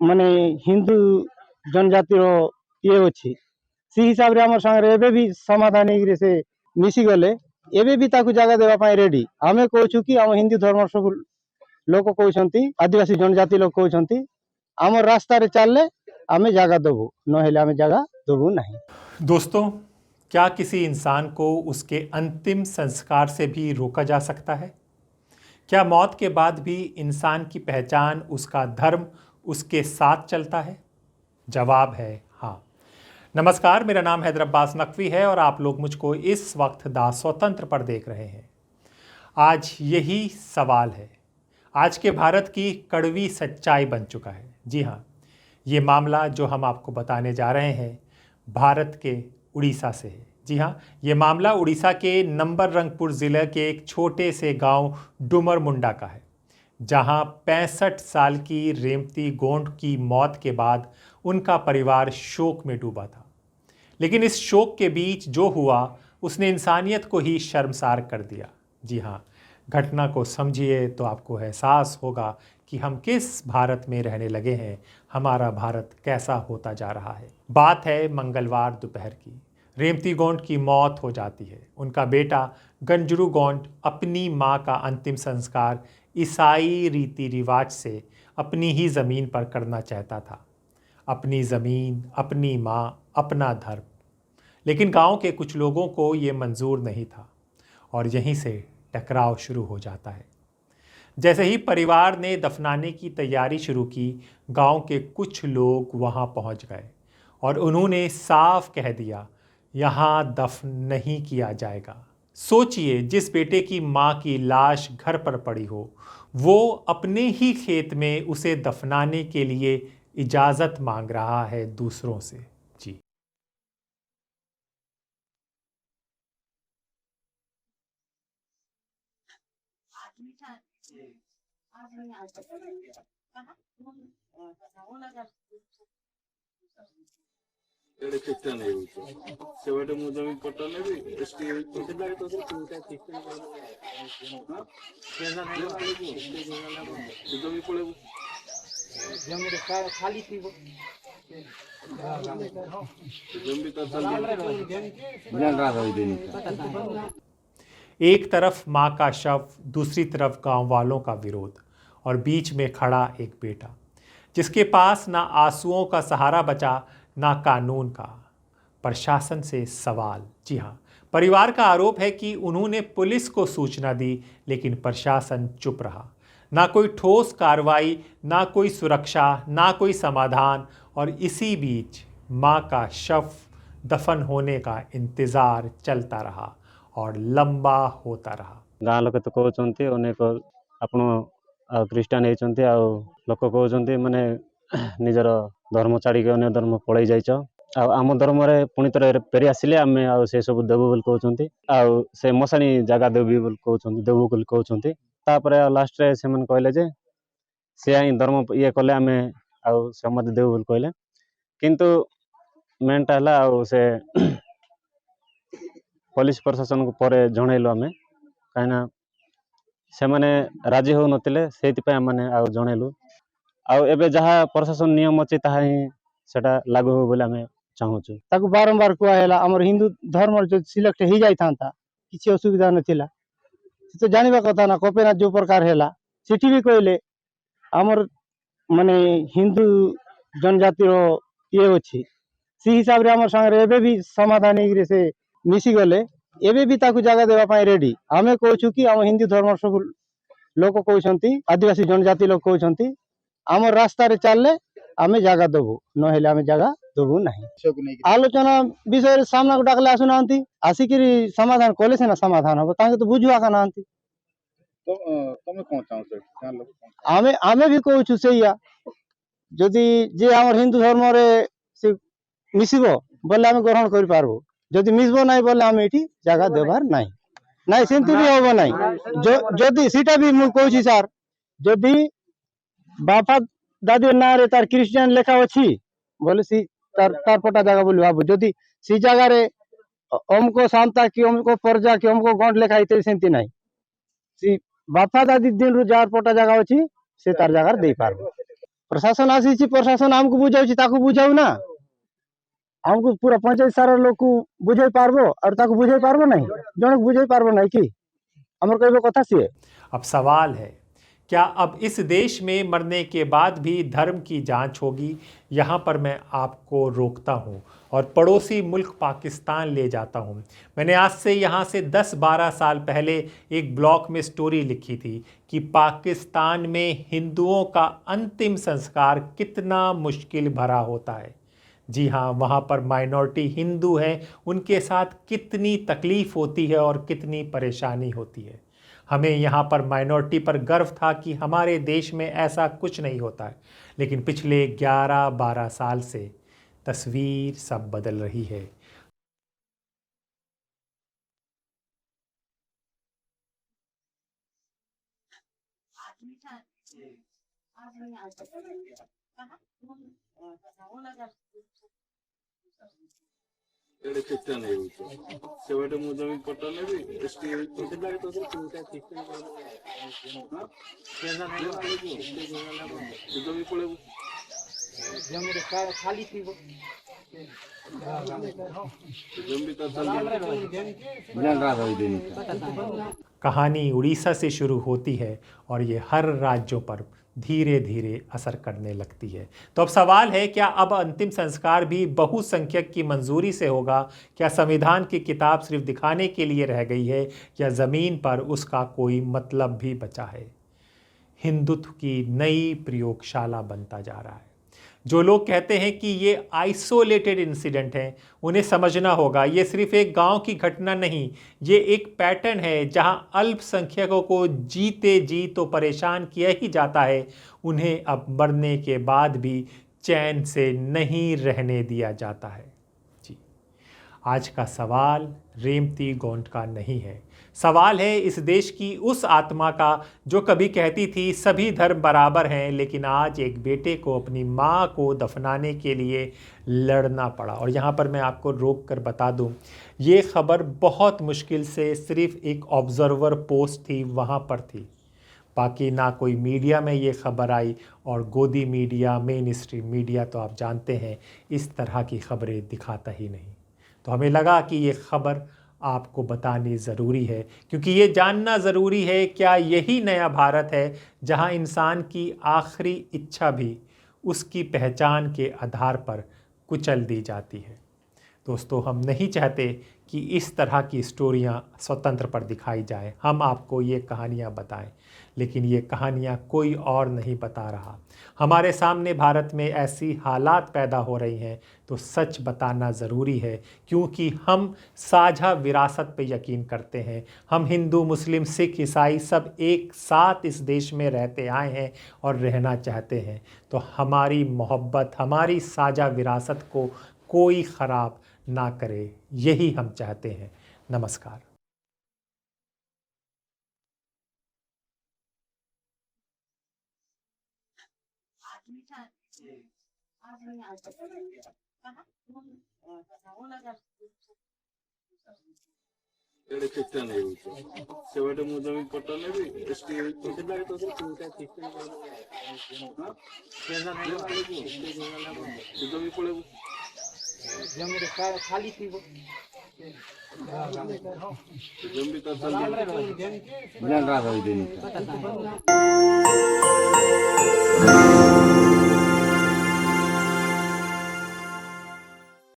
माने हिंदू जनजातिर ये अच्छी से हिसाब रे हमर संगे एबे भी समाधान होइरे से मिसी गले एबे भी ताकू जगह देवा पाई रेडी आमे कहूछु कि हम हिंदू धर्म सब लोक कहउछंती आदिवासी जनजाति लोक कहउछंती हमर रास्ता रे चलले आमे जगह देबू नहेले आमे जगह देबू नहीं। दोस्तों, क्या किसी इंसान को उसके अंतिम संस्कार से भी रोका जा सकता है? क्या मौत के बाद भी इंसान की पहचान, उसका धर्म उसके साथ चलता है? जवाब है हाँ। नमस्कार, मेरा नाम हैदर अब्बास नकवी है और आप लोग मुझको इस वक्त दा स्वतंत्र पर देख रहे हैं। आज यही सवाल है, आज के भारत की कड़वी सच्चाई बन चुका है। जी हाँ, ये मामला जो हम आपको बताने जा रहे हैं भारत के उड़ीसा से है। जी हाँ, ये मामला उड़ीसा के नंबररंगपुर ज़िले के एक छोटे से गांव डुमर मुंडा का है, जहां 65 साल की रेमती गोंड की मौत के बाद उनका परिवार शोक में डूबा था। लेकिन इस शोक के बीच जो हुआ उसने इंसानियत को ही शर्मसार कर दिया। जी हाँ, घटना को समझिए तो आपको एहसास होगा कि हम किस भारत में रहने लगे हैं, हमारा भारत कैसा होता जा रहा है। बात है मंगलवार दोपहर की। रेमती गोंड की मौत हो जाती है। उनका बेटा गंजरू गोंड अपनी मां का अंतिम संस्कार ईसाई रीति रिवाज से अपनी ही ज़मीन पर करना चाहता था। अपनी ज़मीन, अपनी मां, अपना धर्म। लेकिन गांव के कुछ लोगों को ये मंजूर नहीं था और यहीं से टकराव शुरू हो जाता है। जैसे ही परिवार ने दफनाने की तैयारी शुरू की, गांव के कुछ लोग वहां पहुंच गए और उन्होंने साफ कह दिया, यहाँ दफन नहीं किया जाएगा। सोचिए, जिस बेटे की मां की लाश घर पर पड़ी हो, वो अपने ही खेत में उसे दफनाने के लिए इजाज़त मांग रहा है दूसरों से। जी एक तरफ मां का शव, दूसरी तरफ गांव वालों का विरोध और बीच में खड़ा एक बेटा जिसके पास ना आंसुओं का सहारा बचा, ना कानून का। प्रशासन से सवाल। जी हाँ, परिवार का आरोप है कि उन्होंने पुलिस को सूचना दी, लेकिन प्रशासन चुप रहा। ना कोई ठोस कार्रवाई, ना कोई सुरक्षा, ना कोई समाधान। और इसी बीच मां का शव दफन होने का इंतज़ार चलता रहा और लंबा होता रहा। गाँ लोक तो कहते अनेक आपण ख्रीष्टान होती लोक कहते माने निजर धर्म छाड़ी अन्य धर्म पलि जाइच आम धर्म पुणी थे फेरी आसिले आम से सब देवु बोली कहते से मशाणी जगह देवी बोली कहते देवु बोली कहते लास्ट रे से कहले जे से ही धर्म ये कले आम आते देवु बोली कहले किंतु मेनटा है से पुलिस प्रशासन को पर जनइलु आम कहीं से माने राजी हो नथिले से माने जनइलु आबे जहाँ प्रशासन नियम अच्छी ताहा ही सेटा लागू हो बोले आम चाहूँ। ताकू बारंबार कहला हमर हिंदू धर्म जो सिलेक्ट हो जाता किसी असुविधा नथिला तो जानिबा कथा ना कपेना जो प्रकार हैला सेठी भी कहले हमर माने हिंदू जनजातिर ये अच्छी से हिसाब रे हमर संगे एबे भी समाधान होइरे से मिसी गले एबे भी ताकू जगह देवा पाई रेडी आमे कहूछु कि हम हिंदू धर्म सब लोक कहउछंती आदिवासी जनजाति लोक कहउछंती हमर रास्ता रे चलले आमे जगह देबू नहेले आमे जगह देबू नहीं। आलोचना विषय सामना को डाकले आसुनांती आसिकिरी समाधान कले से ना समाधान हो ताके तो बुझुआ का नांती तो तमे कोन चाहू आमे आमे भी कहउछु सेया जदि जे हमर हिंदू धर्म रे से मिसिबो बोले आमे ग्रहण करि पारबो जदि मिसबो नाही बोले आमे एठी जगह देबार नाही नाही सेंति भी होबो नाही जदि सीटा भी मु कहउछि सर जदि बापा दादी ना रे तार क्रिश्चियन लेखा अच्छी बोले सी तार पटा जगह बोली बाबू जदि सी जगह रे हमको शांता कि हमको परजा कि हमको गंड लेखा इते सेंति नाही सी बापा दादी दिन रु जार पटा जगह अच्छी से तार जगह दे पारबो। प्रशासन आसी प्रशासन आमको बुझाऊ ताकू बुझाऊ ना हमको पूरा पंचायत सारा लोग को बुझाई पारबो और ताकू बुझाई पारबो नहीं जन बुझाई पारबो नहीं कि हमर कहबो कथा से। अब सवाल है, क्या अब इस देश में मरने के बाद भी धर्म की जांच होगी? यहाँ पर मैं आपको रोकता हूँ और पड़ोसी मुल्क पाकिस्तान ले जाता हूँ। मैंने आज से यहाँ से 10-12 साल पहले एक ब्लॉग में स्टोरी लिखी थी कि पाकिस्तान में हिंदुओं का अंतिम संस्कार कितना मुश्किल भरा होता है। जी हाँ, वहाँ पर माइनॉरिटी हिंदू हैं, उनके साथ कितनी तकलीफ़ होती है और कितनी परेशानी होती है। हमें यहाँ पर माइनॉरिटी पर गर्व था कि हमारे देश में ऐसा कुछ नहीं होता है, लेकिन पिछले 11-12 साल से तस्वीर सब बदल रही है। कहानी उड़ीसा से शुरू होती है और ये हर राज्यों पर धीरे धीरे असर करने लगती है। तो अब सवाल है, क्या अब अंतिम संस्कार भी बहुसंख्यक की मंजूरी से होगा? क्या संविधान की किताब सिर्फ दिखाने के लिए रह गई है या ज़मीन पर उसका कोई मतलब भी बचा है? हिंदुत्व की नई प्रयोगशाला बनता जा रहा है। जो लोग कहते हैं कि ये आइसोलेटेड इंसिडेंट है, उन्हें समझना होगा ये सिर्फ एक गांव की घटना नहीं, ये एक पैटर्न है जहां अल्पसंख्यकों को जीते जी तो परेशान किया ही जाता है, उन्हें अब मरने के बाद भी चैन से नहीं रहने दिया जाता है। जी, आज का सवाल रेमती गोंड का नहीं है, सवाल है इस देश की उस आत्मा का जो कभी कहती थी सभी धर्म बराबर हैं, लेकिन आज एक बेटे को अपनी माँ को दफनाने के लिए लड़ना पड़ा। और यहाँ पर मैं आपको रोक कर बता दूँ, ये खबर बहुत मुश्किल से सिर्फ एक ऑब्जर्वर पोस्ट थी वहाँ पर थी, बाकी ना कोई मीडिया में ये खबर आई। और गोदी मीडिया, मेन स्ट्रीम मीडिया तो आप जानते हैं इस तरह की खबरें दिखाता ही नहीं। तो हमें लगा कि ये खबर आपको बतानी ज़रूरी है, क्योंकि ये जानना ज़रूरी है क्या यही नया भारत है जहां इंसान की आखिरी इच्छा भी उसकी पहचान के आधार पर कुचल दी जाती है। दोस्तों, हम नहीं चाहते कि इस तरह की स्टोरियां स्वतंत्र पर दिखाई जाए, हम आपको ये कहानियां बताएं, लेकिन ये कहानियां कोई और नहीं बता रहा। हमारे सामने भारत में ऐसी हालात पैदा हो रही हैं तो सच बताना ज़रूरी है, क्योंकि हम साझा विरासत पे यकीन करते हैं। हम हिंदू, मुस्लिम, सिख, ईसाई सब एक साथ इस देश में रहते आए हैं और रहना चाहते हैं। तो हमारी मोहब्बत, हमारी साझा विरासत को कोई ख़राब ना करे, यही हम चाहते हैं। नमस्कार। खाली थी वो